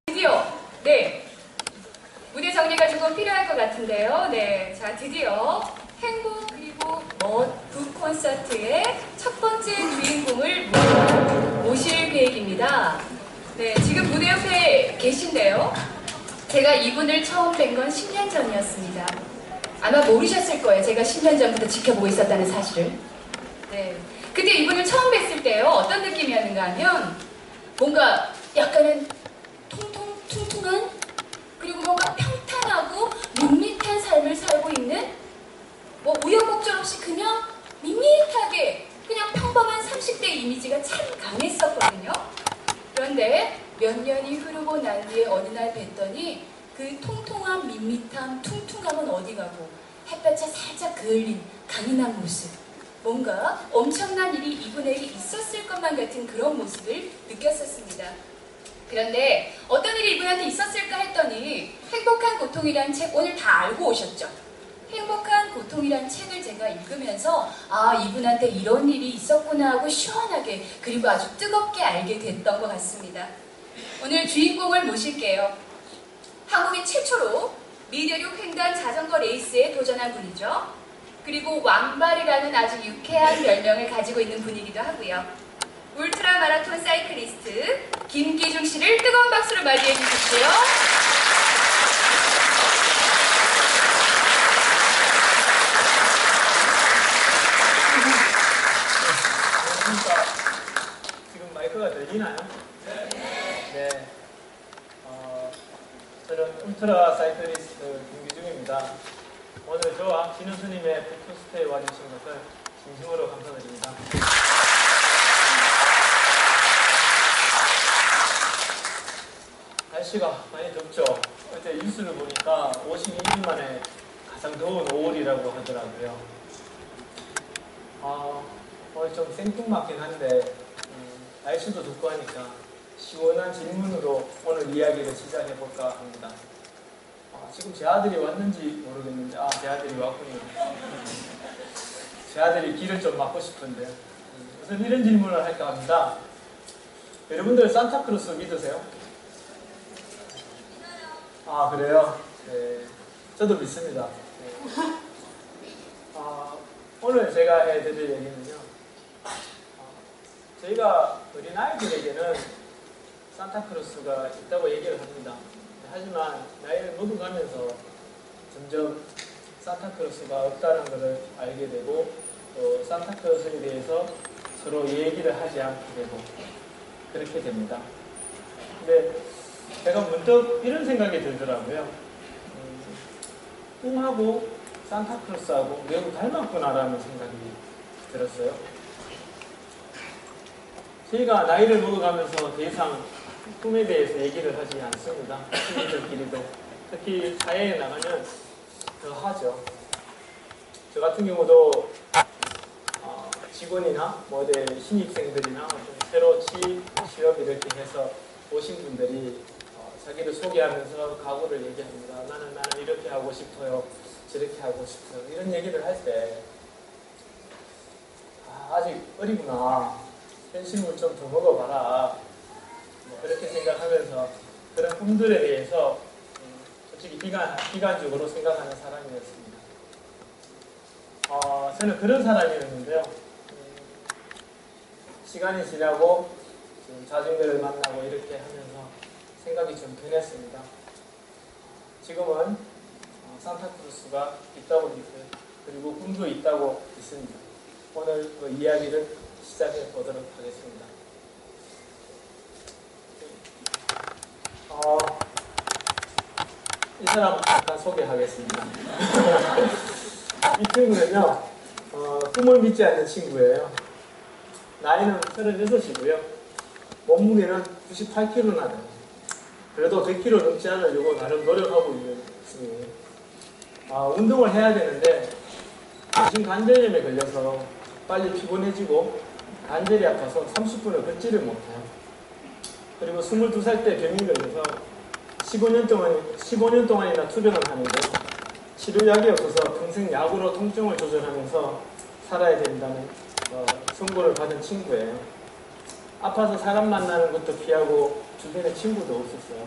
드디어 무대 정리가 조금 필요할 것 같은데요. 자, 드디어 행복 그리고 멋 콘서트의 첫 번째 주인공을 모실 계획입니다. 지금 무대 옆에 계신데요. 제가 이분을 처음 뵌 건 10년 전이었습니다. 아마 모르셨을 거예요. 제가 10년 전부터 지켜보고 있었다는 사실을. 그때 이분을 처음 뵀을 때요. 어떤 느낌이었는가 하면 뭔가 약간은 퉁퉁한 그리고 뭔가 평탄하고 밋밋한 삶을 살고 있는 우여곡절 없이 그냥 밋밋하게 그냥 평범한 30대 이미지가 참 강했었거든요. 그런데 몇 년이 흐르고 난 뒤에 어느 날 뵀더니 그 통통한 밋밋함, 퉁퉁함은 어디 가고 햇볕에 살짝 그을린 강인한 모습, 뭔가 엄청난 일이 이분에게 있었을 것만 같은 그런 모습을 느꼈었습니다. 그런데 어떤 일이 이분한테 있었을까 했더니 행복한 고통이란 책 오늘 다 알고 오셨죠? 행복한 고통이란 책을 제가 읽으면서 이분한테 이런 일이 있었구나 하고 시원하게 그리고 아주 뜨겁게 알게 됐던 것 같습니다. 오늘 주인공을 모실게요. 한국인 최초로 미대륙 횡단 자전거 레이스에 도전한 분이죠. 그리고 왕발이라는 아주 유쾌한 별명을 가지고 있는 분이기도 하고요. 울트라 마라톤 사이클리스트 김기중 씨를 뜨거운 박수로 맞이해 주십시오. 지금 마이크가 들리나요? 네. 저는 울트라 사이클리스트 김기중입니다. 오늘 저와 진우 스님의 북토스테에 와주신 것을 진심으로 감사드립니다. 날씨가 많이 덥죠? 어제 뉴스를 보니까 52년 만에 가장 더운 5월이라고 하더라고요. 오늘 좀 생뚱맞긴 한데 날씨도 덥고 하니까 시원한 질문으로 오늘 이야기를 시작해볼까 합니다. 지금 제 아들이 왔는지 모르겠는데 제 아들이 왔군요. 제 아들이 길을 좀 막고 싶은데 우선 이런 질문을 할까 합니다. 여러분들 산타크로스 믿으세요? 그래요? 네, 저도 믿습니다. 오늘 제가 해드릴 얘기는요, 저희가 어린아이들에게는 산타크로스가 있다고 얘기를 합니다. 하지만 나이를 먹어가면서 점점 산타크로스가 없다는 것을 알게 되고 또 산타크로스에 대해서 서로 얘기를 하지 않게 되고 그렇게 됩니다. 근데 제가 문득 이런 생각이 들더라고요. 꿈하고 산타크로스하고 매우 닮았구나라는 생각이 들었어요. 저희가 나이를 먹어가면서 더 이상 꿈에 대해서 얘기를 하지 않습니다. 친구들끼리도. 특히 사회에 나가면 더 하죠. 저 같은 경우도 직원이나 모델 신입생들이나 새로 취업 이렇게 해서 오신 분들이 자기를 소개하면서 각오를 얘기합니다. 나는 이렇게 하고 싶어요. 저렇게 하고 싶어요. 이런 얘기를 할 때 아직 어리구나. 현실물 좀 더 먹어봐라. 그렇게 생각하면서 그런 꿈들에 대해서 솔직히 비관적으로 생각하는 사람이었습니다. 저는 그런 사람이었는데요. 시간이 지나고 자중들을 만나고 이렇게 하면서 생각이 좀 변했습니다. 지금은 산타크로스가 있다고 믿고요. 그리고 꿈도 있다고 믿습니다. 오늘 그 이야기를 시작해 보도록 하겠습니다. 이 사람 잠깐 소개하겠습니다. 이 친구는요, 꿈을 믿지 않는 친구예요. 나이는 36이고요. 몸무게는 98kg나 돼요. 그래도 100kg 넘지 않으려고 나름 노력하고 있는 중이에요. 운동을 해야 되는데 정신관절염에 걸려서 빨리 피곤해지고 관절이 아파서 30분을 걷지를 못해요. 그리고 22살 때 병이 걸려서 15년 동안이나 투병을 하는데 치료약이 없어서 평생 약으로 통증을 조절하면서 살아야 된다는 선고를 받은 친구예요. 아파서 사람 만나는 것도 피하고 주변에 친구도 없었어요.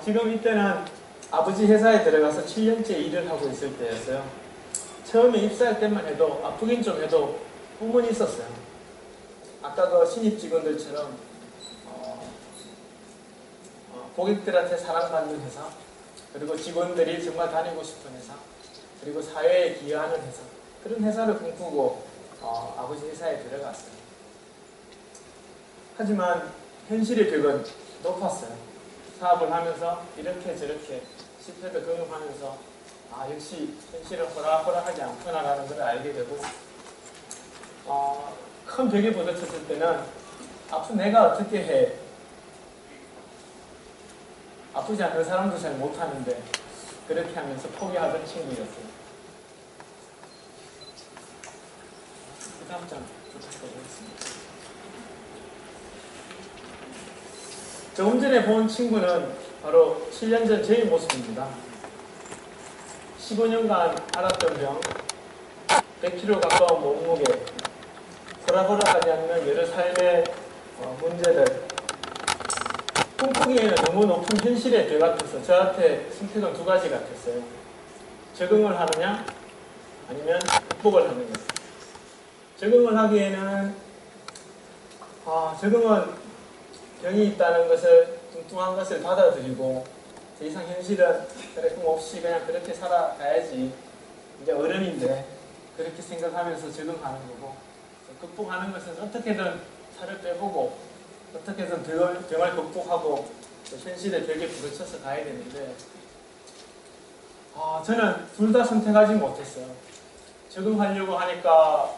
지금 이때는 아버지 회사에 들어가서 7년째 일을 하고 있을 때였어요. 처음에 입사할 때만 해도 아프긴 좀 해도 꿈은 있었어요. 아까 그 신입 직원들처럼 고객들한테 사랑받는 회사, 그리고 직원들이 정말 다니고 싶은 회사, 그리고 사회에 기여하는 회사, 그런 회사를 꿈꾸고 아버지 회사에 들어갔어요. 하지만 현실의 벽은 높았어요. 사업을 하면서 이렇게 저렇게 실패도 경험하면서 역시 현실은 호락호락하지 않구나라는 걸 알게 되고, 큰 벽에 부딪혔을 때는 앞으로 내가 어떻게 해? 아프지 않은 사람도 잘 못하는데 그렇게 하면서 포기하던 친구였어요. 그 다음 장 부탁드리겠습니다. 조금 전에 본 친구는 바로 7년 전 저의 모습입니다. 15년간 앓았던 병, 100kg 가까운 몸무게, 호락호락하지 않는 여러 삶의 문제들, 꿈꾸기에는 너무 높은 현실의 벽 같아서 저한테 선택은 두 가지 같았어요. 적응을 하느냐, 아니면 극복을 하느냐. 적응을 하기에는 적응은 병이 있다는 것을, 뚱뚱한 것을 받아들이고 더 이상 현실은 그래 꿈 없이 그냥 그렇게 살아가야지, 이제 어른인데 그렇게 생각하면서 적응하는 거고, 극복하는 것은 어떻게든 살을 빼보고 어떻게든 병을 극복하고 현실의 벽에 부딪혀서 가야 되는데, 저는 둘 다 선택하지 못했어요. 적응하려고 하니까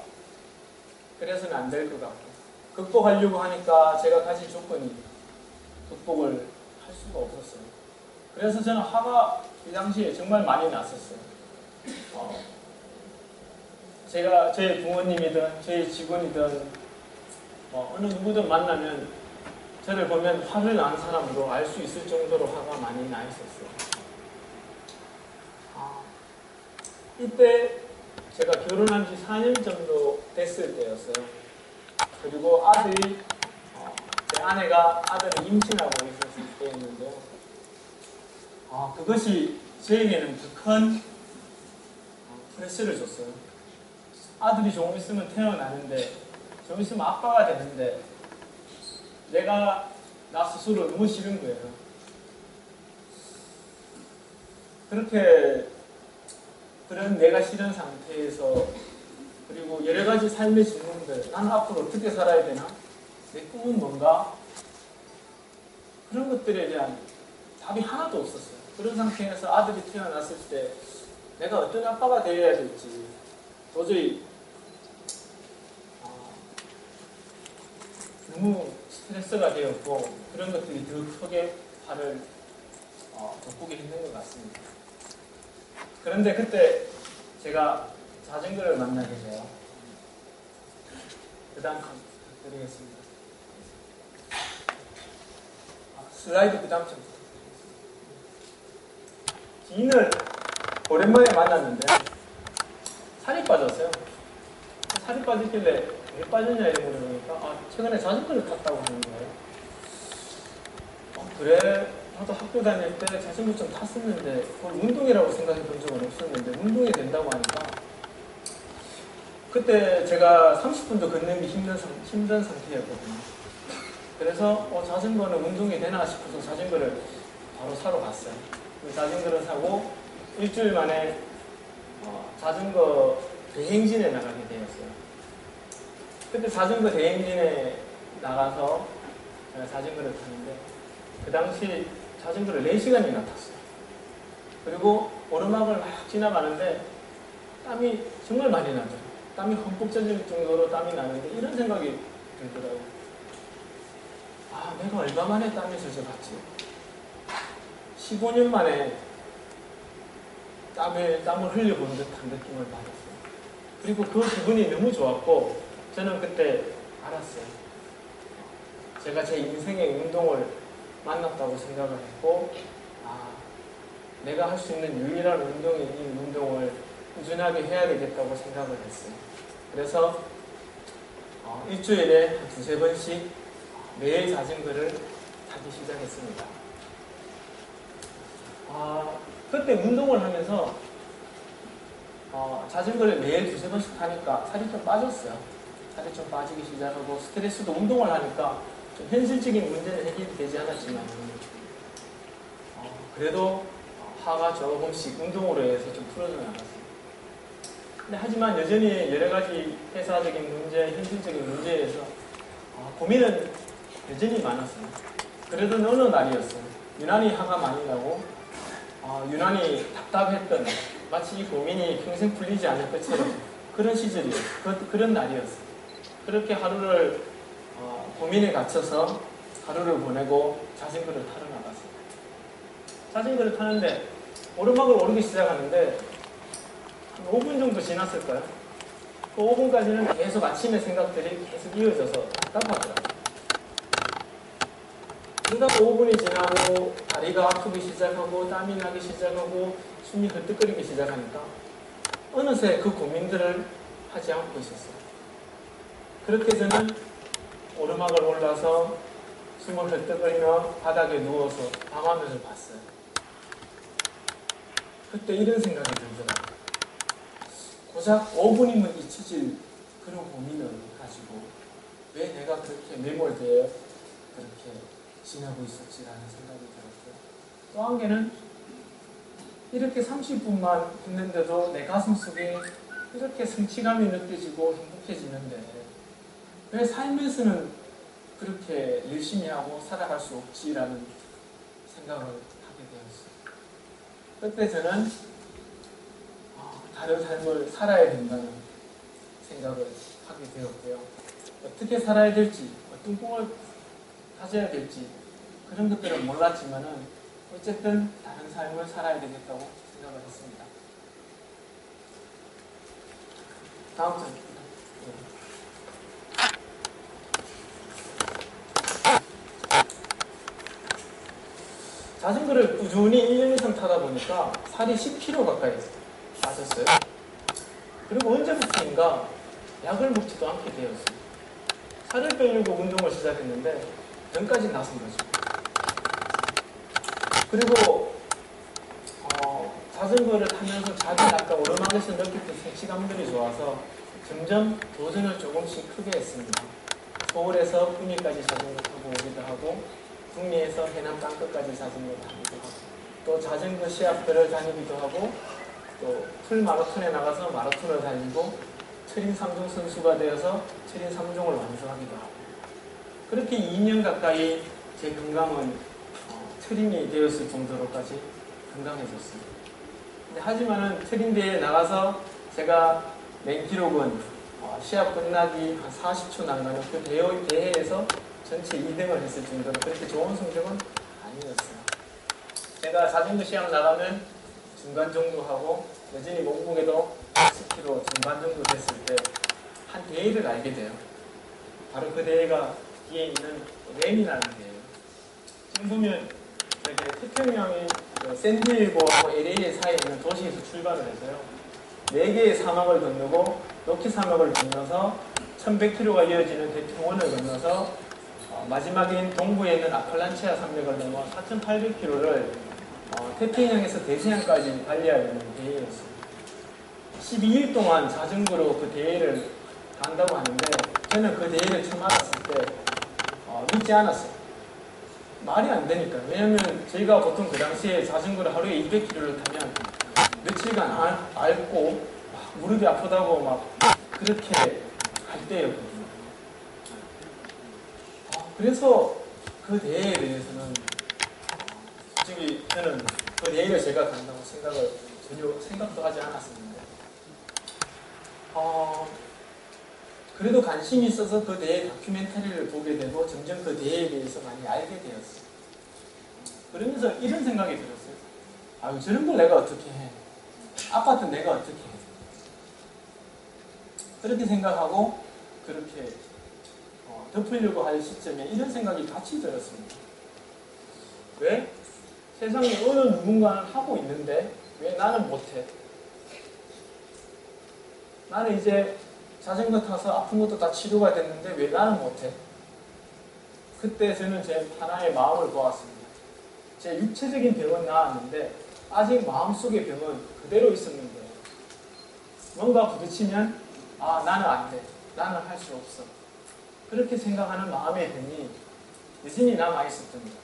그래서는 안 될 것 같고, 극복하려고 하니까 제가 가진 조건이 극복을 할 수가 없었어요. 그래서 저는 화가 이 당시에 정말 많이 났었어요. 제가 저희 부모님이든 저희 직원이든 어느 누구든 만나면 저를 보면 화를 난 사람으로 알 수 있을 정도로 화가 많이 나 있었어요. 이때 제가 결혼한 지 4년 정도 됐을 때였어요. 그리고 아들이, 제 아내가 아들을 임신하고 있었을 때였는데요. 그것이 저에게는 더 큰 프레셔를 줬어요. 아들이 조금 있으면 태어나는데, 좀 있으면 아빠가 되는데, 내가 나 스스로 너무 싫은 거예요. 그런 내가 싫은 상태에서, 그리고 여러 가지 삶의 질문들, 나는 앞으로 어떻게 살아야 되나? 내 꿈은 뭔가? 그런 것들에 대한 답이 하나도 없었어요. 그런 상태에서 아들이 태어났을 때 내가 어떤 아빠가 되어야 될지 도저히 너무 스트레스가 되었고, 그런 것들이 더 크게 화를 돋구게 힘든 것 같습니다. 그런데 그때 제가 자전거를 만나게 돼요. 그 다음 부탁드리겠습니다. 슬라이드 그 다음 좀 부탁드리겠습니다. 지인을 오랜만에 만났는데 살이 빠졌어요. 살이 빠졌길래 왜 빠졌냐 이러고 그러니까 최근에 자전거를 탔다고 하는 거예요. 그래, 나도 학교 다닐 때 자전거 좀 탔었는데 그걸 운동이라고 생각해 본 적은 없었는데 운동이 된다고 하니까, 그때 제가 30분도 걷는 게 힘든 상태였거든요. 그래서 자전거는 운동이 되나 싶어서 자전거를 바로 사러 갔어요. 자전거를 사고 일주일 만에 자전거 대행진에 나가게 되었어요. 그때 자전거 대행진에 나가서 제가 자전거를 타는데, 그 당시 자전거를 4시간이나 탔어요. 그리고 오르막을 막 지나가는데 땀이 정말 많이 나죠. 땀이 흠뻑 젖을 정도로 땀이 나는데 이런 생각이 들더라고요. 내가 얼마 만에 땀이 젖어갔지? 15년 만에 땀을 흘려본 듯한 느낌을 받았어요. 그리고 그 기분이 너무 좋았고, 저는 그때 알았어요. 제가 제 인생의 운동을 만났다고 생각을 했고, 내가 할 수 있는 유일한 운동인 이 운동을 꾸준하게 해야 되겠다고 생각을 했어요. 그래서 일주일에 한 두세 번씩 매일 자전거를 타기 시작했습니다. 그때 운동을 하면서 자전거를 매일 두세 번씩 타니까 살이 좀 빠졌어요. 살이 좀 빠지기 시작하고 스트레스도 운동을 하니까 좀 현실적인 문제는 해결이 되지 않았지만 그래도 화가 조금씩 운동으로 해서 좀 풀어져 나갔어요. 근데 하지만 여전히 여러 가지 회사적인 문제, 현실적인 문제에서 고민은 여전히 많았어요. 그래도 어느 날이었어요. 유난히 화가 많이 나고 유난히 답답했던 마치 이 고민이 평생 풀리지 않을 것처럼 그런 시절이었어요. 그런 날이었어요. 그렇게 하루를 고민에 갇혀서 하루를 보내고 자전거를 타러 나갔어요. 자전거를 타는데 오르막을 오르기 시작하는데 한 5분 정도 지났을까요? 그 5분까지는 계속 아침의 생각들이 계속 이어져서 답답하더라고요. 그러다가 5분이 지나고 다리가 아프기 시작하고 땀이 나기 시작하고 숨이 헐떡거리기 시작하니까 어느새 그 고민들을 하지 않고 있었어요. 그렇게 저는 오르막을 올라서 숨을 헐떡거리며 바닥에 누워서 밤하늘을 봤어요. 그때 이런 생각이 들더라고요. 고작 5분이면 잊혀질 그런 고민을 가지고 왜 내가 그렇게 매몰되어 그렇게 지나고 있었지라는 생각이 들었고요. 또 한 개는 이렇게 30분만 했는데도 내 가슴 속에 이렇게 성취감이 느껴지고 행복해지는데 왜 삶에서는 그렇게 열심히 하고 살아갈 수 없지라는 생각을 하게 되었어요. 그때 저는 다른 삶을 살아야 된다는 생각을 하게 되었고요. 어떻게 살아야 될지, 어떤 꿈을 가져야 될지 그런 것들은 몰랐지만은 어쨌든 다른 삶을 살아야 되겠다고 생각을 했습니다. 다음 장입니다. 자전거를 꾸준히 1년 이상 타다 보니까 살이 10kg 가까이 빠졌어요. 그리고 언제부터인가 약을 먹지도 않게 되었어요. 살을 빼려고 운동을 시작했는데 병까지 나선 거죠. 그리고 자전거를 타면서 자기 아까 오르막에서 느꼈던 성취감들이 좋아서 점점 도전을 조금씩 크게 했습니다. 서울에서 구미까지 자전거 타고 오기도 하고 북미에서 해남 땅끝까지 자전거 타기도 하고 또 자전거 시합들을 다니기도 하고 또 풀마라톤에 나가서 마라톤을 달리고 철인 3종 선수가 되어서 철인 3종을 완수하기도 하고 그렇게 2년 가까이 제 건강은 철인이 되었을 정도로까지 건강해졌습니다. 근데 하지만은 철인 대회에 나가서 제가 낸 기록은 시합 끝나기 한 40초 나가는 그 대회에서 전체 2등을 했을 정도로 그렇게 좋은 성적은 아니었어요. 제가 자전거 시합 나가면 중간 정도 하고 여전히 몸무게도 10kg 중반 정도 됐을 때 한 대회를 알게 돼요. 바로 그 대회가 뒤에 있는 램이라는 대회예요. 지금 보면 이렇게 태평양이 샌디에고하고 LA 사이에 있는 도시에서 출발을 해서요. 4개의 사막을 건너고 로키 사막을 건너서 1100km가 이어지는 대평원을 건너서 마지막인 동부에 있는 아팔란치아 산맥을 넘어 4800km를 태평양에서 대서양까지 달려야 되는 대회였어요. 12일 동안 자전거로 그 대회를 간다고 하는데 저는 그 대회를 처음 알았을 때 믿지 않았어요. 말이 안 되니까. 왜냐면 저희가 보통 그 당시에 자전거를 하루에 200km를 타면 며칠간 앓고 무릎이 아프다고 막 그렇게 할 때였거든요. 그래서 그 대회에 대해서는 솔직히 저는 그 대회를 제가 간다고 전혀 생각도 하지 않았었는데 그래도 관심이 있어서 그 대회 다큐멘터리를 보게 되고 점점 그 대회에 대해서 많이 알게 되었어요. 그러면서 이런 생각이 들었어요. 아유, 저런 걸 내가 어떻게 해? 아파트 내가 어떻게 해? 그렇게 생각하고 그렇게 덮으려고 할 시점에 이런 생각이 같이 들었습니다. 왜? 세상에 어느 누군가는 하고 있는데 왜 나는 못해? 나는 이제 자전거 타서 아픈 것도 다 치료가 됐는데 왜 나는 못해? 그때 저는 제 하나의 마음을 보았습니다. 제 육체적인 병은 나았는데 아직 마음속의 병은 그대로 있었는 거예요. 뭔가 부딪히면 나는 안 돼. 나는 할 수 없어. 그렇게 생각하는 마음의 병이 여전히 남아있었던 거예요.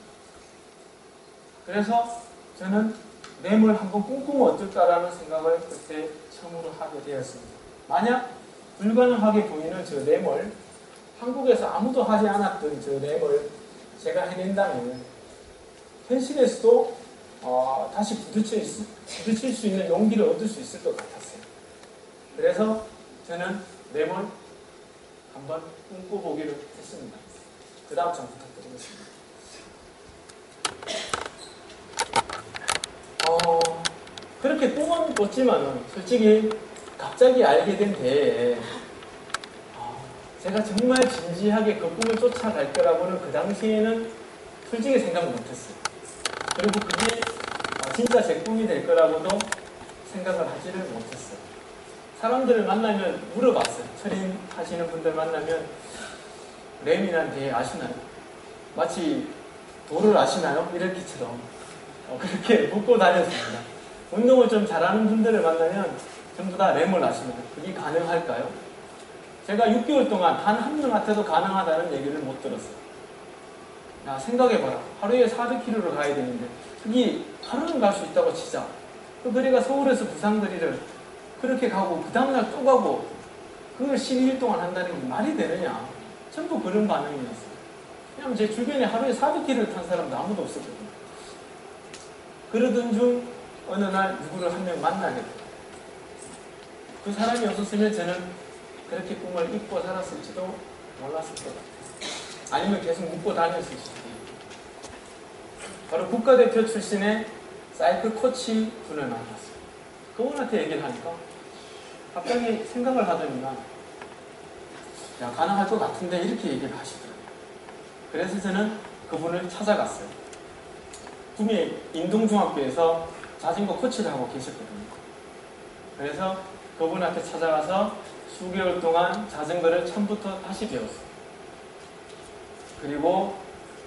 그래서 저는 램을 한번 꿈꾸면 어떨까라는 생각을 그때 처음으로 하게 되었습니다. 만약 불가능하게 보이는 저 램을 한국에서 아무도 하지 않았던 저 램을 제가 해낸다면 현실에서도 다시 부딪힐 수 있는 용기를 얻을 수 있을 것 같았어요. 그래서 저는 램을 한번 꿈꿔보기로 했습니다. 그 다음 장 부탁드리겠습니다. 그렇게 꿈은 꿨지만은 솔직히 갑자기 알게 된 때에 제가 정말 진지하게 그 꿈을 쫓아갈 거라고는 그 당시에는 솔직히 생각 못했어요. 그리고 그게 진짜 제 꿈이 될 거라고도 생각을 하지를 못했어요. 사람들을 만나면 물어봤어요. 철인 하시는 분들 만나면 램이란 게 아시나요? 마치 도를 아시나요? 이렇게처럼 그렇게 묻고 다녔습니다. 운동을 좀 잘하는 분들을 만나면 전부 다 램을 아십니다. 그게 가능할까요? 제가 6개월 동안 단 한 명한테도 가능하다는 얘기를 못 들었어요. 야, 생각해봐라. 하루에 400km를 가야 되는데 그게 하루는 갈 수 있다고 치자. 그 거리가 서울에서 부산거리를 그렇게 가고 그 다음날 또 가고 그걸 12일 동안 한다는 게 말이 되느냐. 전부 그런 반응이었어요. 왜냐면 제 주변에 하루에 400km를 탄 사람도 아무도 없었거든요. 그러던 중 어느 날 누구를 한 명 만나게 돼요. 그 사람이 없었으면 저는 그렇게 꿈을 잊고 살았을지도 몰랐을 것 같아요. 아니면 계속 묻고 다녔을 수도 있고. 바로 국가대표 출신의 사이클 코치 분을 만났어요. 그분한테 얘기를 하니까 갑자기 생각을 하더니만 야, 가능할 것 같은데 이렇게 얘기를 하시더라고요. 그래서 저는 그분을 찾아갔어요. 구미 인동중학교에서 자전거 코치를 하고 계셨거든요. 그래서 그분한테 찾아가서 수개월 동안 자전거를 처음부터 다시 배웠어요. 그리고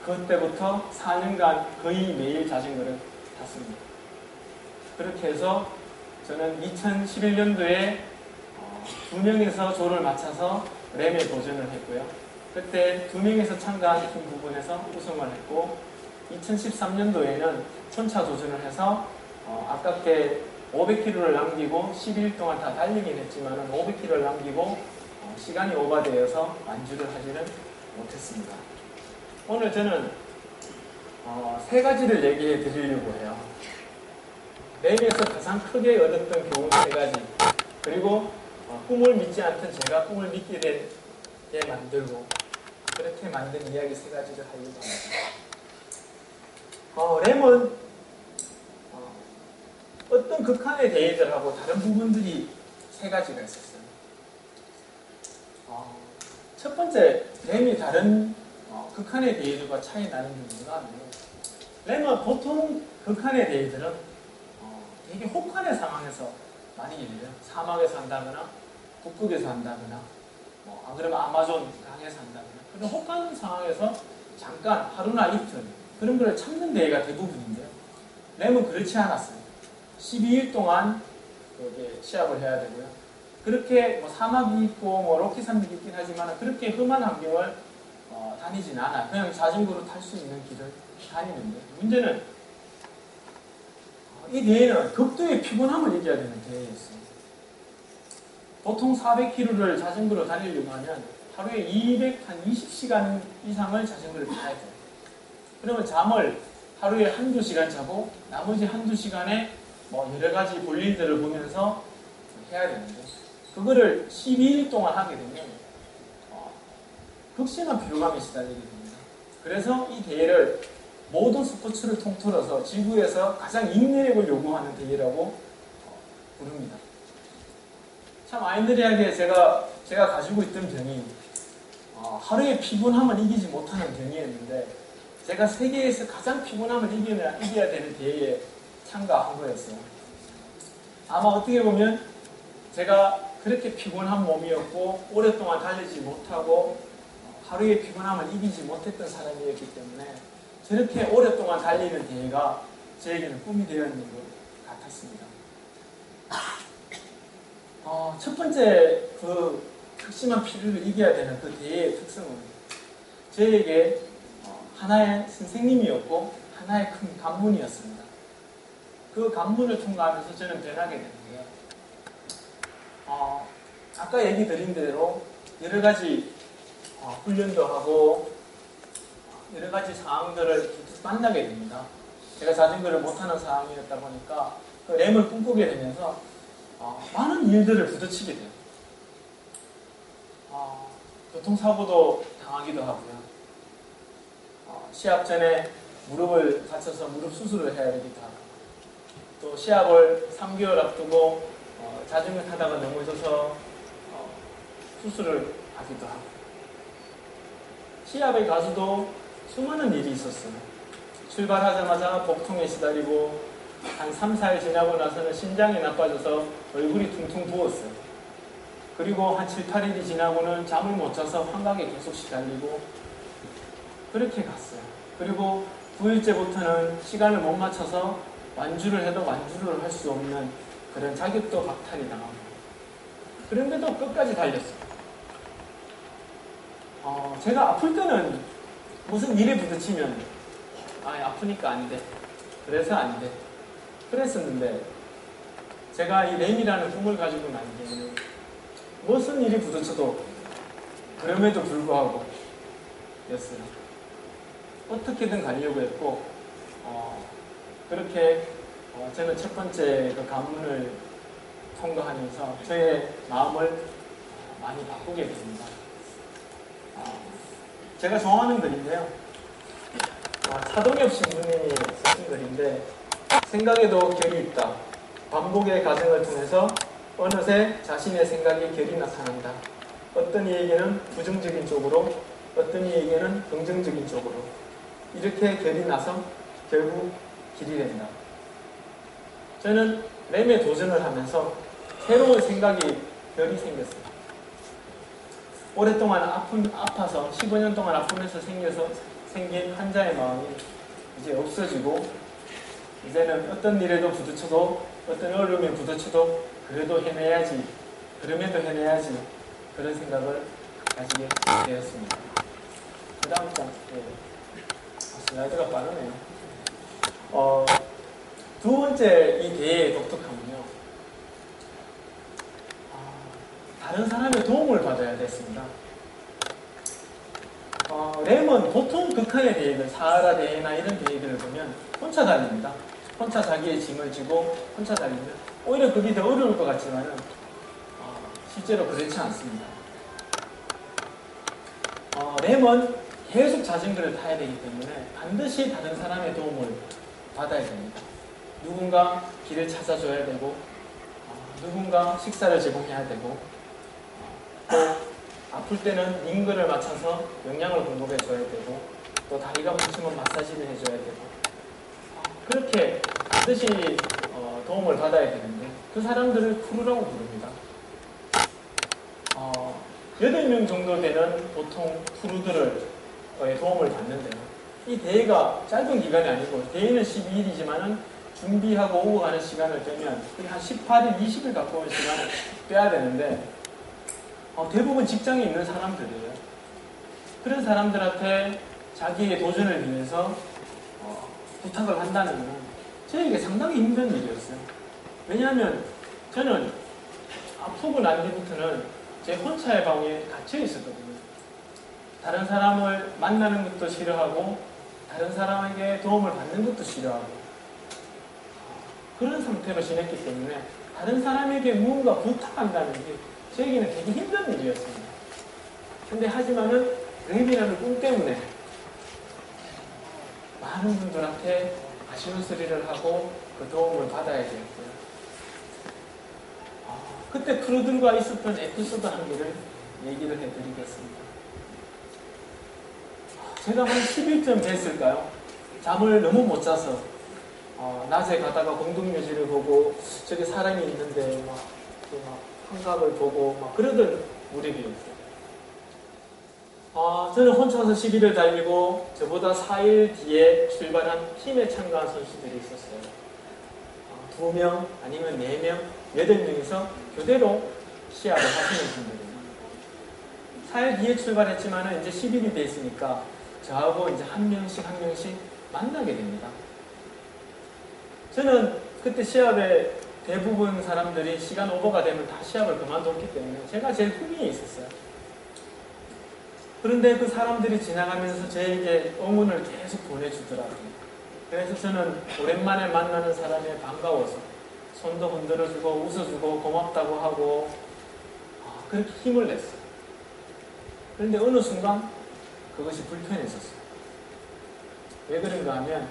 그때부터 4년간 거의 매일 자전거를 탔습니다. 그렇게 해서 저는 2011년도에 2명에서 조를 맞춰서 램에 도전을 했고요. 그때 2명에서 참가한 팀 부분에서 우승을 했고 2013년도에는 혼자 도전을 해서 아깝게 500km를 남기고 12일 동안 다 달리긴 했지만 500km를 남기고 시간이 오버되어서 완주를 하지는 못했습니다. 오늘 저는 3가지를 얘기해 드리려고 해요. 램에서 가장 크게 얻었던 교훈 3가지, 그리고 꿈을 믿지 않던 제가 꿈을 믿게 되게 만들고 그렇게 만든 이야기 3가지를 하려고 합니다. 램은 어떤 극한의 대회들하고 다른 부분들이 3가지가 있었어요. 첫 번째, 램이 다른 극한의 대회들과 차이 나는 부분은 램은 보통 극한의 대회들은 되게 혹한의 상황에서 많이 열려요. 사막에서 한다거나 북극에서 한다거나 안 그러면 아마존 강에서 한다거나 그런 혹한 상황에서 잠깐 하루나 이틀 그런 걸 참는 대회가 대부분인데요. 램은 그렇지 않았어요. 12일 동안 시합을 해야 되고요. 그렇게 사막이 있고 로키산이 있긴 하지만 그렇게 험한 환경을 다니진 않아요. 그냥 자전거로 탈 수 있는 길을 다니는데 문제는 이 대회는 극도의 피곤함을 이겨야 되는 대회였어요. 보통 400km를 자전거로 다니려고 하면 하루에 20시간 이상을 자전거를 타야 돼요. 그러면 잠을 하루에 한두 시간 자고 나머지 한두 시간에 여러 가지 볼일들을 보면서 해야 되는데 그거를 12일 동안 하게 되면 극심한 피로감에 시달리게 됩니다. 그래서 이 대회를 모든 스포츠를 통틀어서 지구에서 가장 인내력을 요구하는 대회라고 부릅니다. 참 아이러니하게 제가 가지고 있던 병이 하루의 피곤함을 이기지 못하는 병이었는데 제가 세계에서 가장 피곤함을 이겨야 되는 대회에 참가한 거였어요. 아마 어떻게 보면 제가 그렇게 피곤한 몸이었고 오랫동안 달리지 못하고 하루의 피곤함을 이기지 못했던 사람이었기 때문에 저렇게 오랫동안 달리는 대회가 저에게는 꿈이 되어 있는 것 같았습니다. 첫 번째 그 극심한 피로를 이겨야 되는 그 대회의 특성은 저에게 하나의 선생님이었고 하나의 큰 관문이었습니다. 그 관문을 통과하면서 저는 변하게 되는 게 아까 얘기 드린 대로 여러 가지 훈련도 하고 여러 가지 상황들을 만나게 됩니다. 제가 자전거를 못하는 상황이었다 보니까 그 램을 꿈꾸게 되면서 많은 일들을 부딪히게 돼요. 교통사고도 당하기도 하고요. 시합 전에 무릎을 다쳐서 무릎 수술을 해야 되기도 하고 또 시합을 3개월 앞두고 자전거 타다가 넘어져서 수술을 하기도 하고 시합에 가서도 수많은 일이 있었어요. 출발하자마자 복통에 시달리고 한 3, 4일 지나고 나서는 신장이 나빠져서 얼굴이 퉁퉁 부었어요. 그리고 한 7, 8일이 지나고는 잠을 못 자서 환각에 계속 시달리고 그렇게 갔어요. 그리고 9일째부터는 시간을 못 맞춰서 완주를 해도 완주를 할 수 없는 그런 자격도 박탈이 당하고 그런데도 끝까지 달렸어요. 제가 아플 때는 무슨 일에 부딪히면 아프니까 안 돼. 그래서 안 돼. 그랬었는데 제가 이 램이라는 꿈을 가지고 난 뒤에는 무슨 일이 부딪혀도 그럼에도 불구하고 였어요. 어떻게든 가려고 했고 그렇게 저는 첫 번째 그 관문을 통과하면서 저의 마음을 많이 바꾸게 됩니다. 제가 좋아하는 글인데요. 차동엽 신부님이 쓰신 글인데 생각에도 결이 있다. 반복의 과정을 통해서 어느새 자신의 생각이 결이 나타난다. 어떤 이에게는 부정적인 쪽으로 어떤 이에게는 긍정적인 쪽으로 이렇게 결이 나서 결국 길이 된다. 저는 램에 도전을 하면서 새로운 생각이 결이 생겼어요. 오랫동안 아파서 15년 동안 아프면서 생긴 환자의 마음이 이제 없어지고 이제는 어떤 일에도 부딪혀도 어떤 어려움에 부딪혀도 그래도 해내야지 그럼에도 해내야지 그런 생각을 가지게 되었습니다. 그 다음 장 슬라이드가 빠르네요. 두 번째 이 대회의 독특함은요. 다른 사람의 도움을 받아야 됐습니다. 램은 보통 극한의 대회들, 사하라 대회나 이런 대회들을 보면 혼자 달립니다. 혼자 자기의 짐을 지고 혼자 달리면 오히려 그게 더 어려울 것 같지만은 실제로 그렇지 않습니다. 램은 계속 자전거를 타야 되기 때문에 반드시 다른 사람의 도움을 받아야 됩니다. 누군가 길을 찾아줘야 되고 누군가 식사를 제공해야 되고 또 아플 때는 링거를 맞춰서 영양을 공급해 줘야 되고 또 다리가 뭉치면 마사지를 해줘야 되고 그렇게 반드시 도움을 받아야 되는데 그 사람들을 크루라고 부릅니다. 8명 정도 되는 보통 크루들을 도움을 받는데요. 이 대회가 짧은 기간이 아니고 대회는 12일이지만은 준비하고 오고 가는 시간을 빼면 한 18일, 20일 가까운 시간을 빼야 되는데 대부분 직장에 있는 사람들이에요. 그런 사람들한테 자기의 도전을 위해서 부탁을 한다는 건 저에게 상당히 힘든 일이었어요. 왜냐하면 저는 아프고 난 뒤부터는 제 혼자의 방에 갇혀 있었거든요. 다른 사람을 만나는 것도 싫어하고 다른 사람에게 도움을 받는 것도 싫어하고 그런 상태로 지냈기 때문에 다른 사람에게 무언가 부탁한다는 게 저에게는 되게 힘든 일이었습니다. 근데 하지만은 램이라는 꿈 때문에 많은 분들한테 아쉬운 소리를 하고 그 도움을 받아야 되었고요. 그때 크루들과 있었던 에피소드 한 개를 얘기를 해드리겠습니다. 제가 한 10일쯤 됐을까요? 잠을 너무 못 자서 낮에 가다가 공동묘지를 보고 저기 사람이 있는데 환각을 보고 막 그러던 무렵이었어요. 저는 혼자서 시기를 달리고 저보다 4일 뒤에 출발한 팀에 참가한 선수들이 있었어요. 2명 아니면 4명, 8명이서 교대로 시합을 하시는 분들이에요. 4일 뒤에 출발했지만 이제 10일이 돼 있으니까 저하고 이제 한 명씩 만나게 됩니다. 저는 그때 시합에 대부분 사람들이 시간 오버가 되면 다 시합을 그만뒀기 때문에 제가 제일 후미에 있었어요. 그런데 그 사람들이 지나가면서 저에게 응원을 계속 보내주더라고요. 그래서 저는 오랜만에 만나는 사람에 반가워서 손도 흔들어주고 웃어주고 고맙다고 하고 그렇게 힘을 냈어요. 그런데 어느 순간 그것이 불편했었어요. 왜 그런가 하면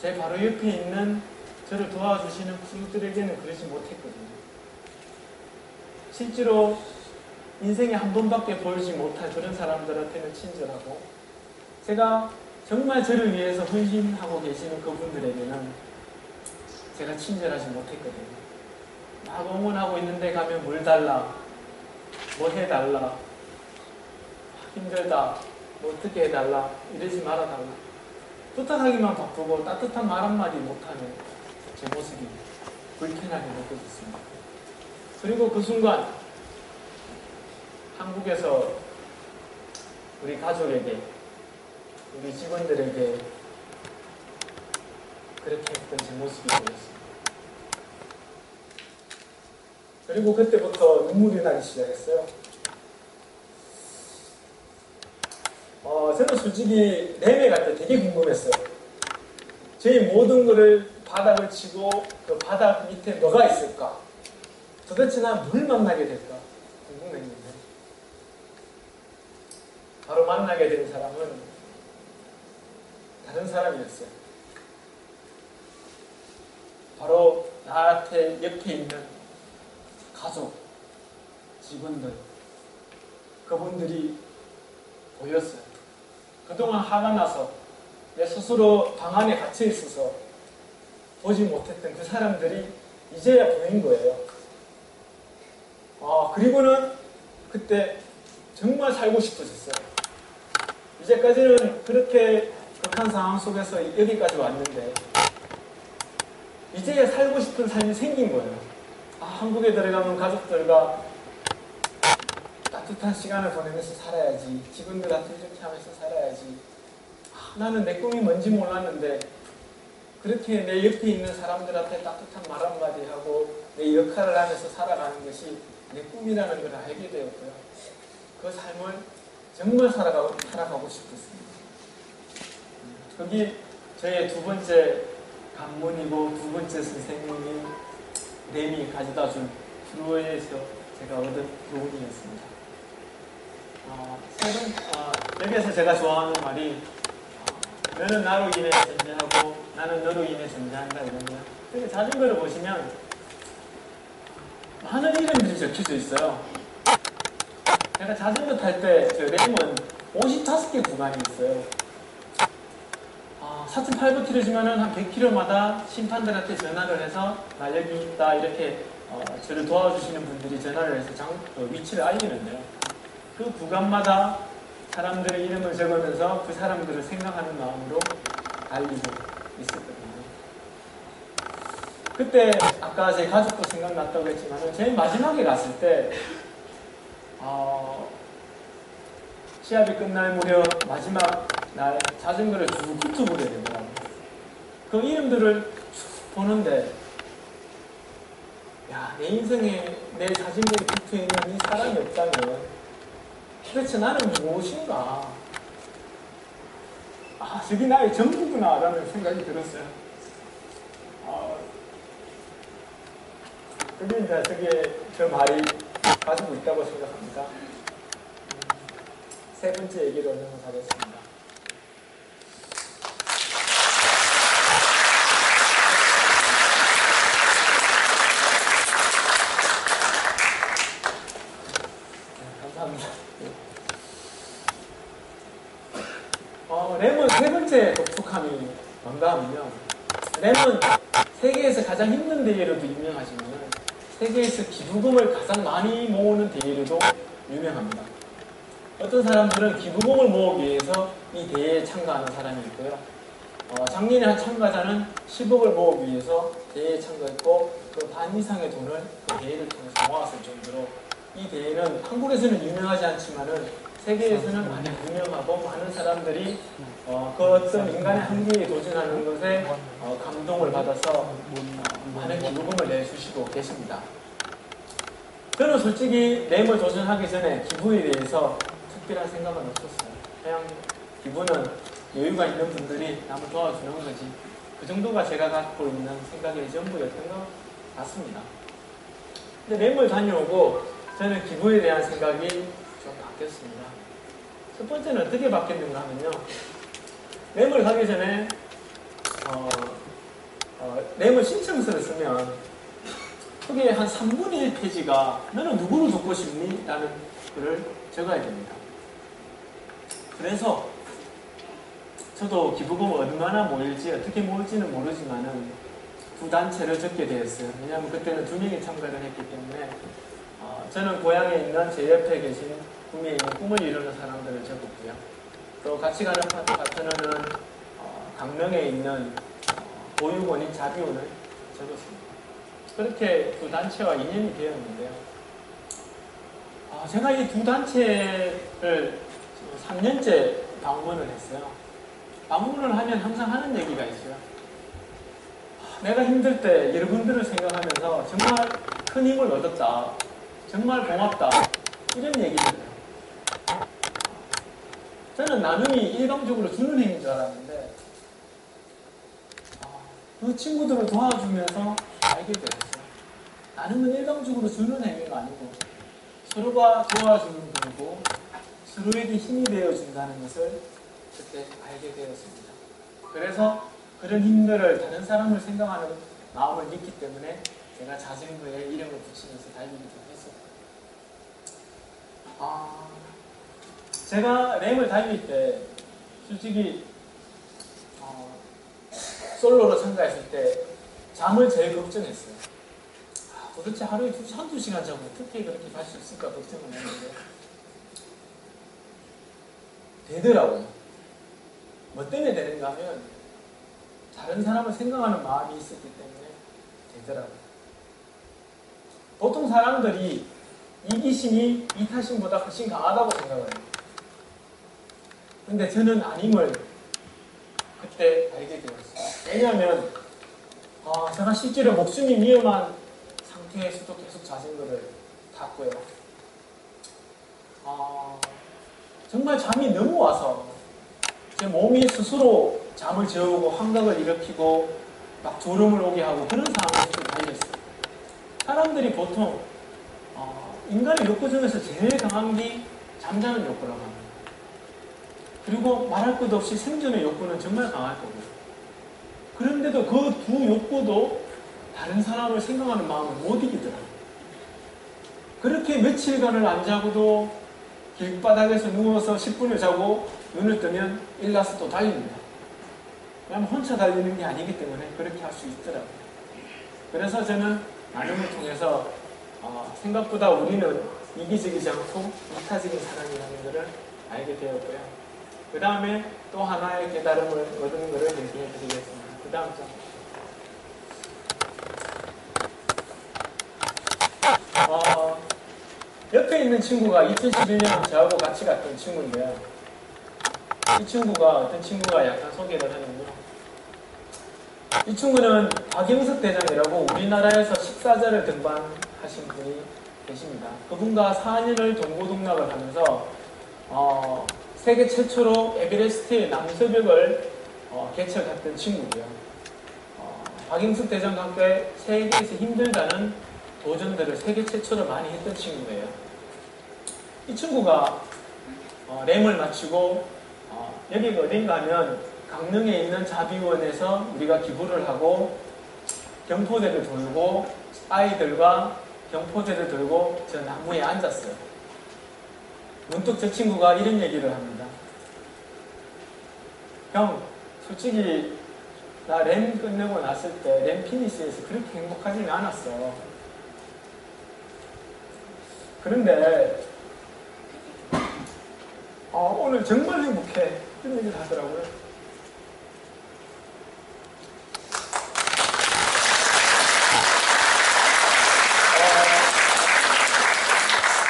제 바로 옆에 있는 저를 도와주시는 크루들에게는 그러지 못했거든요. 실제로 인생에 한 번밖에 보이지 못할 그런 사람들한테는 친절하고 제가 정말 저를 위해서 헌신하고 계시는 그분들에게는 제가 친절하지 못했거든요. 막 응원하고 있는데 가면 뭘 달라, 뭐 해달라, 힘들다, 뭐 어떻게 해달라, 이러지 말아달라. 부탁하기만 바쁘고 따뜻한 말 한마디 못하는 제 모습이 불편하게 느껴졌습니다. 그리고 그 순간 한국에서 우리 가족에게, 우리 직원들에게 그렇게 했던 제 모습이 보였습니다. 그리고 그때부터 눈물이 나기 시작했어요. 저는 솔직히 램에 갈 때 되게 궁금했어요. 저희 모든 것을 바닥을 치고 그 바닥 밑에 뭐가 있을까? 도대체 난 뭘 만나게 될까? 궁금했는데 바로 만나게 된 사람은 다른 사람이었어요. 바로 나한테 옆에 있는 가족, 직원들, 그분들이 보였어요. 그동안 화가 나서 내 스스로 방 안에 갇혀 있어서 보지 못했던 그 사람들이 이제야 보인 거예요. 그리고는 그때 정말 살고 싶어졌어요. 이제까지는 그렇게 극한 상황 속에서 여기까지 왔는데 이제야 살고 싶은 삶이 생긴 거예요. 한국에 들어가면 가족들과 따뜻한 시간을 보내면서 살아야지, 직원들한테 이렇게 하면서 살아야지. 나는 내 꿈이 뭔지 몰랐는데 그렇게 내 옆에 있는 사람들한테 따뜻한 말 한마디 하고 내 역할을 하면서 살아가는 것이 내 꿈이라는 걸 알게 되었고요. 그 삶을 정말 살아가고 싶었습니다. 거기 저의 두 번째 관문이고 두 번째 선생님이 램이 가져다준 프로에서 제가 얻은 교훈이었습니다. 여기에서 제가 좋아하는 말이 너는 나로 인해 존재하고 나는 너로 인해 존재한다 이거든요. 근데 자전거를 보시면 많은 이름들이 적혀져 있어요. 제가 자전거 탈 때 저 램은 55개 구간이 있어요. 4.8km지만은 한 100km마다 심판들한테 전화를 해서 나 여기 있다 이렇게 저를 도와주시는 분들이 전화를 해서 위치를 알리는데요. 그 구간마다 사람들의 이름을 적으면서 그 사람들을 생각하는 마음으로 달리고 있었거든요. 그때 아까 제 가족도 생각났다고 했지만 제일 마지막에 갔을 때 시합이 끝날 무렵 마지막 날 자전거를 쭉 훑어보게 되더라고요. 그 이름들을 쭉 보는데 내 인생에 내 자전거에 붙어있는 이 사람이 없다면 도대체 나는 무엇인가? 저기 나의 전부구나 라는 생각이 들었어요. 그게 이제 저게 저 말이 가지고 있다고 생각합니다. 세 번째 얘기로 넘어가겠습니다. 감사합니다. 램은 세 번째 독특함이 뭔가 하면요. 램은 세계에서 가장 힘든 대회로도 유명하지만 세계에서 기부금을 가장 많이 모으는 대회로도 유명합니다. 어떤 사람들은 기부금을 모으기 위해서 이 대회에 참가하는 사람이 있고요. 작년에 한 참가자는 10억을 모으기 위해서 대회에 참가했고 그 반 이상의 돈을 그 대회를 통해서 모았을 정도로 이 대회는 한국에서는 유명하지 않지만은 세계에서는 많이 유명하고 많은 사람들이 그 어떤 인간의 한계에 도전하는 것에 감동을 받아서 많은 기부금을 내주시고 계십니다. 저는 솔직히 램을 도전하기 전에 기부에 대해서 특별한 생각은 없었어요. 그냥 기부는 여유가 있는 분들이 남을 도와주는 거지. 그 정도가 제가 갖고 있는 생각의 전부였던 것 같습니다. 근데 램을 다녀오고 저는 기부에 대한 생각이 좀 바뀌었습니다. 첫 번째는 어떻게 바뀌었는가 하면요. 램을 가기 전에 램을 신청서를 쓰면 거기에 한 3분의 1 페이지가 너는 누구를 돕고 싶니? 라는 글을 적어야 됩니다. 그래서 저도 기부금을 얼마나 모일지 어떻게 모일지는 모르지만은 두 단체를 적게 되었어요. 왜냐하면 그때는 2명이 참가를 했기 때문에 저는 고향에 있는 제 옆에 계신 구미에 있는 꿈을 이루는 사람들을 적었고요. 또 같이 가는 파트너는 강릉에 있는 보육원인 자비원을 적었습니다. 그렇게 두 단체와 인연이 되었는데요. 제가 이 두 단체를 3년째 방문을 했어요. 방문을 하면 항상 하는 얘기가 있어요. 내가 힘들 때 여러분들을 생각하면서 정말 큰 힘을 얻었다. 정말 고맙다. 이런 얘기를 해요. 저는 나눔이 일방적으로 주는 행위인 줄 알았는데 그 친구들을 도와주면서 알게 되었어요. 나눔은 일방적으로 주는 행위가 아니고 서로가 도와주는 거고 서로에게 힘이 되어준다는 것을 그때 알게 되었습니다. 그래서 그런 힘들을 다른 사람을 생각하는 마음을 믿기 때문에 제가 자전거에 이름을 붙이면서 달리기도 했었고 제가 램을 달릴 때 솔직히 솔로로 참가했을 때 잠을 제일 걱정했어요. 도대체 하루에 한두 시간 자고 어떻게 그렇게 갈 수 있을까 걱정을 했는데 되더라고요. 뭐 때문에 되는가 하면 다른 사람을 생각하는 마음이 있었기 때문에 되더라고요. 보통 사람들이 이기심이 이타심보다 훨씬 강하다고 생각을 해요. 근데 저는 아님을 그때 알게 되었어요. 왜냐하면 제가 실제로 목숨이 위험한 상태에서도 계속 자전거를 탔고요. 정말 잠이 너무 와서 제 몸이 스스로 잠을 재우고 환각을 일으키고 막 졸음을 오게 하고 그런 상황에서 달렸어요. 사람들이 보통 인간의 욕구 중에서 제일 강한 게 잠자는 욕구라고 합니다. 그리고 말할 것 없이 생존의 욕구는 정말 강할 거고요. 그런데도 그 두 욕구도 다른 사람을 생각하는 마음을 못 이기더라고요. 그렇게 며칠간을 안 자고도 길바닥에서 누워서 10분을 자고 눈을 뜨면 일어나서 또 달립니다. 왜냐하면 혼자 달리는 게 아니기 때문에 그렇게 할 수 있더라고요. 그래서 저는 나눔을 통해서 생각보다 우리는 이기적이지 않고 이타적인 사람이라는 것을 알게 되었고요. 그 다음에 또 하나의 깨달음을 얻은 것을 얘기해 드리겠습니다. 그 다음 장. 옆에 있는 친구가 2011년 저하고 같이 갔던 친구인데요. 이 친구가 어떤 친구가 약간 소개를 하는군요. 이 친구는 박영석 대장이라고 우리나라에서 식사자를 등반하신 분이 계십니다. 그분과 4년을 동고동락을 하면서 세계 최초로 에베레스트의 남서벽을 개척했던 친구고요. 박영석 대장과 함께 세계에서 힘들다는 도전들을 세계 최초로 많이 했던 친구예요. 이 친구가 램을 마치고 여기가 어딘가 하면 강릉에 있는 자비원에서 우리가 기부를 하고 경포대를 돌고 아이들과 경포대를 들고 저 나무에 앉았어요. 문득 저 친구가 이런 얘기를 합니다. 형, 솔직히 나 램 끝내고 났을 때 램 피니시에서 그렇게 행복하지는 않았어. 그런데 오늘 정말 행복해 이런 얘기를 하더라고요.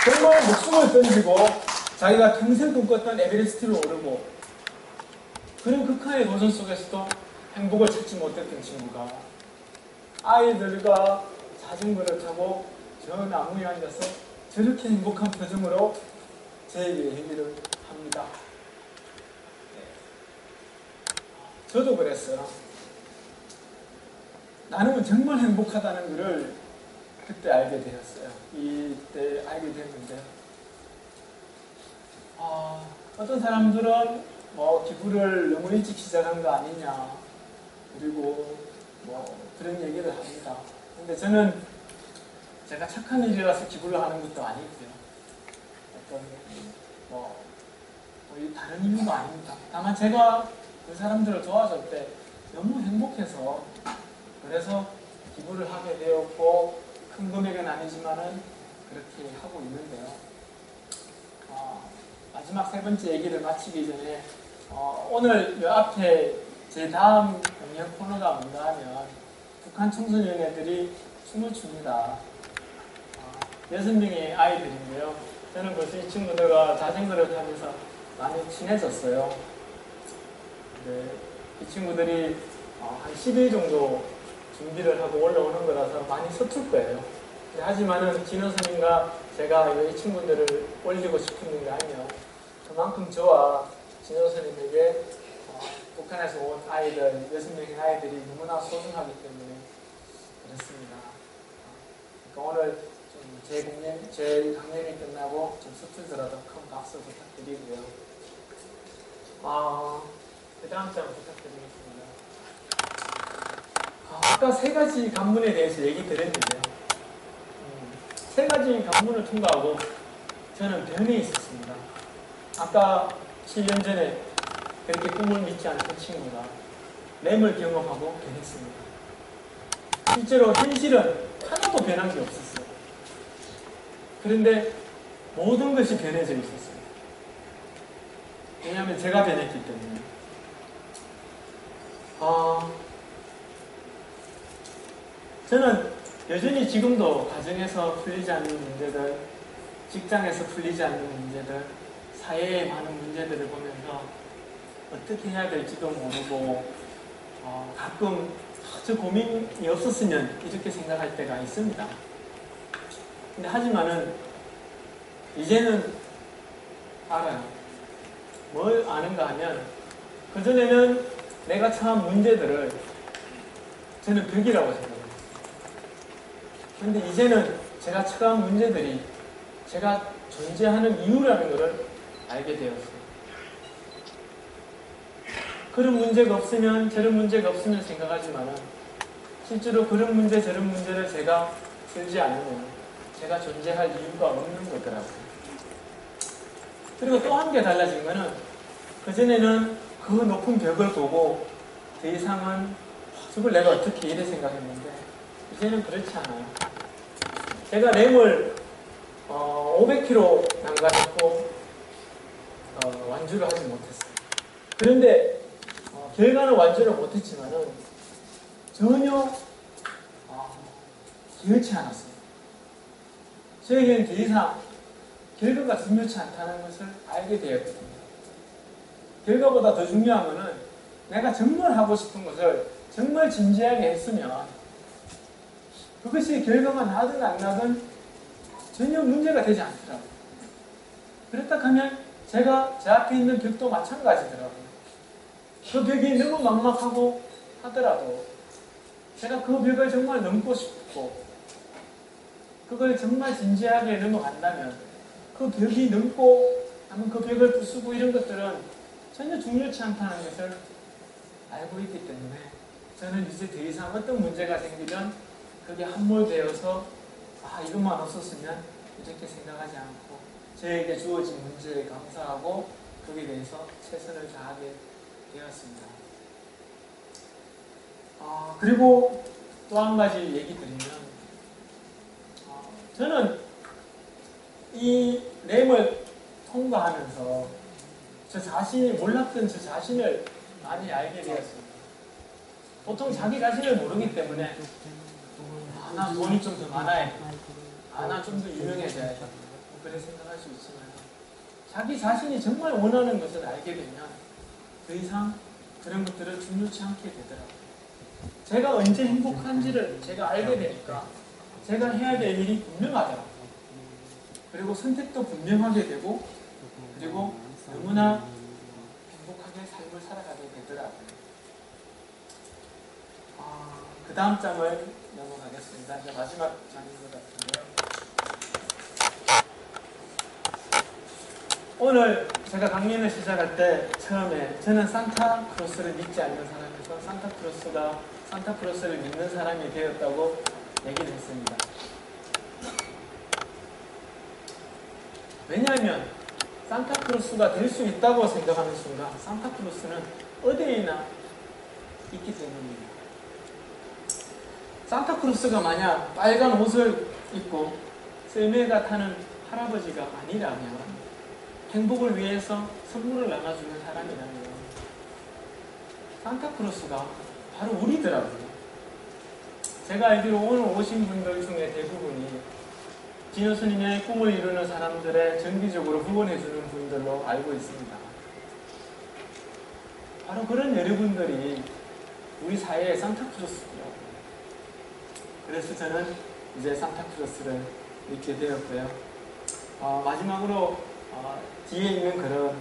정말 목숨을 던지고 자기가 평생 꿈꿨던 에베레스트를 오르고 그런 극한의 도전 속에서도 행복을 찾지 못했던 친구가 아이들과 자전거를 타고 저 나무에 앉아서 저렇게 행복한 표정으로 저에게 얘기를 합니다. 저도 그랬어요. 나는 정말 행복하다는 것을 그때 알게 되었어요. 이때 알게 됐는데 어떤 사람들은 기부를 너무 일찍 시작한 거 아니냐 그리고 그런 얘기를 합니다. 근데 저는 제가 착한 일이라서 기부를 하는 것도 아니고요. 어떤 다른 이유가 아닙니다. 다만 제가 그 사람들을 도와줄 때 너무 행복해서 그래서 기부를 하게 되었고 큰 금액은 아니지만은 그렇게 하고 있는데요. 마지막 세 번째 얘기를 마치기 전에 오늘 이 앞에 제 다음 공연 코너가 뭔가 하면 북한 청소년애들이 춤을 춥니다. 6명의 아이들인데요. 저는 벌써 이 친구들과 자전거를 타면서 많이 친해졌어요. 네, 이 친구들이 한 10일 정도 준비를 하고 올라오는 거라서 많이 서툴 거예요. 하지만은 진호 선생님과 제가 이 친구들을 올리고 싶은 게 아니에요. 그만큼 저와 진호 선생님에게 북한에서 온 아이들, 6명의 아이들이 너무나 소중하기 때문에 그렇습니다. 그러니까 오늘 제 강연이 끝나고 좀 서툴더라도 큰 박수 부탁드리고요. 그 다음 장 부탁드리겠습니다. 아까 세 가지 관문에 대해서 얘기 드렸는데요. 세 가지 관문을 통과하고 저는 변해 있었습니다. 아까 7년 전에 그렇게 꿈을 믿지 않던 친구가 램을 경험하고 변했습니다. 실제로 현실은 하나도 변한 게 없었어요. 그런데 모든 것이 변해져 있었어요. 왜냐하면 제가 변했기 때문에. 저는 여전히 지금도 가정에서 풀리지 않는 문제들, 직장에서 풀리지 않는 문제들, 사회의 많은 문제들을 보면서 어떻게 해야 될지도 모르고 가끔 저 고민이 없었으면 이렇게 생각할 때가 있습니다. 근데 하지만은 이제는 알아요. 뭘 아는가 하면 그전에는 내가 처한 문제들을 저는 벽이라고 생각해요. 근데 이제는 제가 처한 문제들이 제가 존재하는 이유라는 것을 알게 되었어요. 그런 문제가 없으면 저런 문제가 없으면 생각하지만은 실제로 그런 문제 저런 문제를 제가 풀지 않으면 제가 존재할 이유가 없는 거더라고요. 그리고 또 한 개 달라진 거는 그전에는 그 높은 벽을 보고 더 이상은 저걸 내가 어떻게 이래 생각했는데 이제는 그렇지 않아요. 제가 램을 500km 난간했고 완주를 하지 못했어요. 그런데 결과는 완주를 못했지만은 전혀 기울지 않았어요. 저에게는 더 이상 결과가 중요치 않다는 것을 알게 되었거든요. 결과보다 더 중요한 것은 내가 정말 하고 싶은 것을 정말 진지하게 했으면 그것이 결과가 나든 안 나든 전혀 문제가 되지 않더라고요. 그렇다 하면 제가 제 앞에 있는 벽도 마찬가지더라고요. 그 벽이 너무 막막하고 하더라도 제가 그 벽을 정말 넘고 싶고 그걸 정말 진지하게 넘어간다면 그 벽이 넘고 아니면 그 벽을 부수고 이런 것들은 전혀 중요치 않다는 것을 알고 있기 때문에 저는 이제 더 이상 어떤 문제가 생기면 그게 함몰되어서 이것만 없었으면 이렇게 생각하지 않고 저에게 주어진 문제에 감사하고 거기에 대해서 최선을 다하게 되었습니다. 그리고 또 한 가지 얘기 드리면 저는 이 램을 통과하면서 저 자신이 몰랐던 저 자신을 많이 알게 되었습니다. 보통 자기 자신을 모르기 때문에 나 돈이 좀 더 많아야 돼. 나 좀 더 유명해져야 돼. 그래 생각할 수 있지만 자기 자신이 정말 원하는 것을 알게 되면 더 이상 그런 것들을 중요치 않게 되더라고요. 제가 언제 행복한지를 제가 알게 되니까 제가 해야 될 일이 분명하더라고요. 그리고 선택도 분명하게 되고 그리고 너무나 행복하게 삶을 살아가게 되더라고요. 그 다음 장을 넘어가겠습니다. 이제 마지막 장인 것 같은데요. 오늘 제가 강연을 시작할 때 처음에 저는 산타크로스를 믿지 않는 사람에서 산타크로스를 믿는 사람이 되었다고 얘기를 했습니다. 왜냐하면 산타크로스가 될 수 있다고 생각하는 순간 산타크로스는 어디에나 있기 때문입니다. 산타크로스가 만약 빨간 옷을 입고 썰매가 타는 할아버지가 아니라면 행복을 위해서 선물을 나눠주는 사람이라면 산타크로스가 바로 우리더라고요. 제가 알기로 오늘 오신 분들 중에 대부분이 진호 스님의 꿈을 이루는 사람들의 정기적으로 후원해주는 분들로 알고 있습니다. 바로 그런 여러분들이 우리 사회의 산타크로스더라고요. 그래서 저는 이제 산타크로스를 믿게 되었고요. 마지막으로 뒤에 있는 글은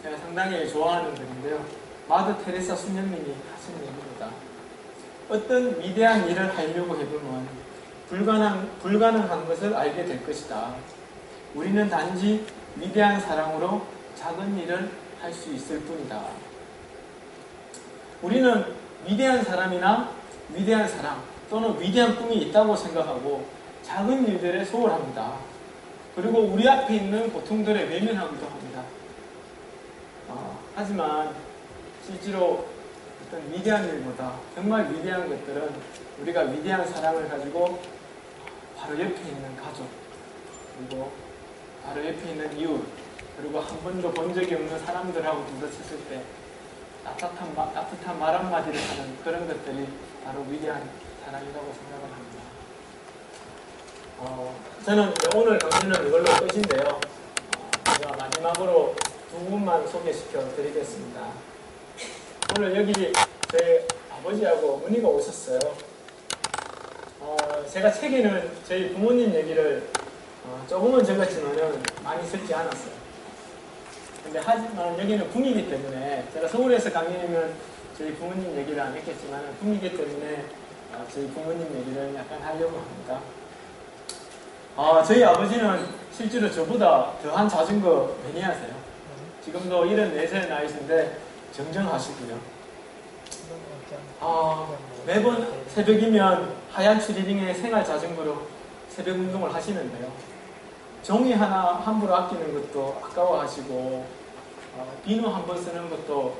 제가 상당히 좋아하는 글인데요. 마더 테레사 수녀님이 하신 얘기입니다. 어떤 위대한 일을 하려고 해보면 불가능한 것을 알게 될 것이다. 우리는 단지 위대한 사랑으로 작은 일을 할 수 있을 뿐이다. 우리는 위대한 사람이나 위대한 사랑 또는 위대한 꿈이 있다고 생각하고 작은 일들에 소홀합니다. 그리고 우리 앞에 있는 고통들에 외면하기도 합니다. 하지만 실제로 어떤 위대한 일보다 정말 위대한 것들은 우리가 위대한 사랑을 가지고 바로 옆에 있는 가족, 그리고 바로 옆에 있는 이웃, 그리고 한 번도 본 적이 없는 사람들하고 부딪혔을 때 따뜻한 말 한마디를 하는 그런 것들이 바로 위대한 사랑이라고 생각을 합니다. 저는 오늘 강의는 이걸로 끝인데요. 제가 마지막으로 두 분만 소개시켜 드리겠습니다. 오늘 여기 저희 아버지하고 어머니가 오셨어요. 제가 책에는 저희 부모님 얘기를 조금은 적었지만은 많이 쓰지 않았어요. 근데 하지만 여기는 궁이기 때문에 제가 서울에서 강의하면 저희 부모님 얘기를 안 했겠지만 궁이기 때문에 저희 부모님 얘기를 약간 하려고 합니다. 저희 아버지는 실제로 저보다 더한 자전거 매니아세요. 지금도 74세 나이신데 정정하시고요. 매번 새벽이면 하얀 추리닝에 생활 자전거로 새벽 운동을 하시는데요. 종이 하나 함부로 아끼는 것도 아까워하시고 비누 한 번 쓰는 것도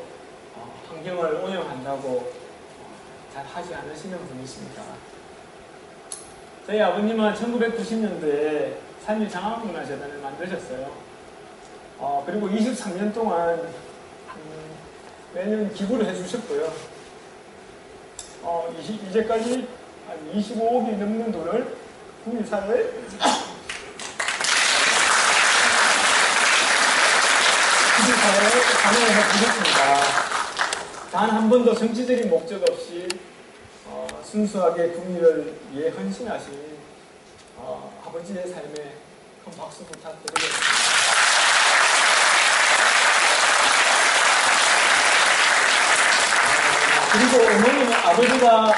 환경을 오염한다고 잘 하지 않으시는 분이십니다. 저희 아버님은 1990년도에 3.1 장학문화재단을 만드셨어요. 그리고 23년 동안 매년 기부를 해주셨고요. 이제까지 한 25억이 넘는 돈을 국민사회에 반영해 주셨습니다. 단 한 번도 정치적인 목적 없이 순수하게 국민을 위해 헌신하신 아버지의 삶에 큰 박수 부탁드리겠습니다. 그리고 어머니는 아버지가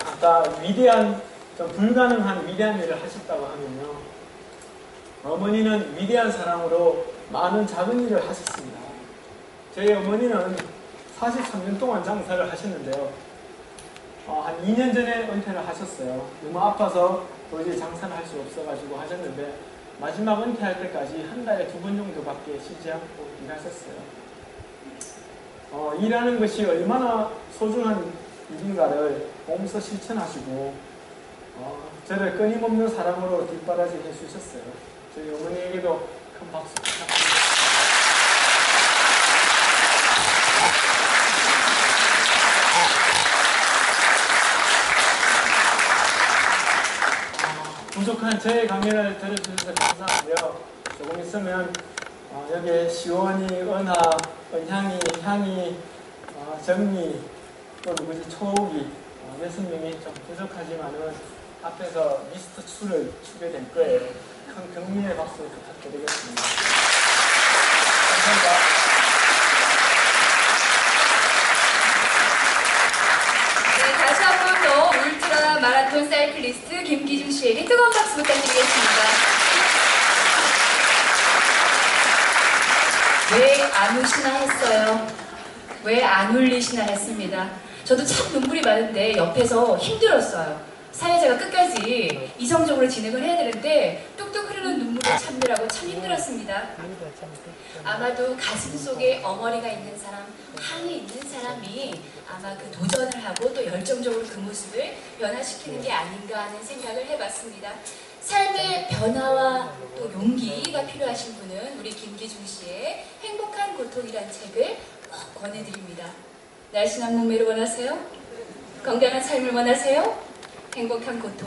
아까 위대한, 좀 불가능한 위대한 일을 하셨다고 하면요. 어머니는 위대한 사랑으로 많은 작은 일을 하셨습니다. 저희 어머니는 43년 동안 장사를 하셨는데요. 한 2년 전에 은퇴를 하셨어요. 너무 아파서 도저히 장사를 할 수 없어가지고 하셨는데 마지막 은퇴할 때까지 한 달에 2번 정도밖에 쉬지 않고 일하셨어요. 일하는 것이 얼마나 소중한 일인가를 몸소 실천하시고 저를 끊임없는 사랑으로 뒷바라지 해주셨어요. 저희 어머니에게도 큰 박수 부탁드립니다. 부족한 제 강연을 들어주셔서 감사하고요. 조금 있으면 여기에 시원이, 은하, 은향이, 향이, 정미, 또 누구지 초옥이 6명이 좀 부족하지만은 앞에서 미스터 추를 추게 될 거예요. 큰 경미의 박수 부탁드리겠습니다. 감사합니다. 네, 다시 한 번 더 울트라 마라톤 사이클리스트 김기중 씨에게 뜨거운 박수 부탁드리겠습니다. 왜 안 우시나 했어요. 왜 안 울리시나 했습니다. 저도 참 눈물이 많은데 옆에서 힘들었어요. 사회자가 끝까지 이성적으로 진행을 해야 되는데 뚝뚝 흐르는 눈물을 참느라고 참 힘들었습니다. 아마도 가슴 속에 어머니가 있는 사람, 향이 있는 사람이 아마 그 도전을 하고 또 열정적으로 그 모습을 변화시키는 게 아닌가 하는 생각을 해봤습니다. 삶의 변화와 또 용기가 필요하신 분은 우리 김기중 씨의 행복한 고통이란 책을 꼭 권해드립니다. 날씬한 몸매를 원하세요? 건강한 삶을 원하세요? 행복한 고통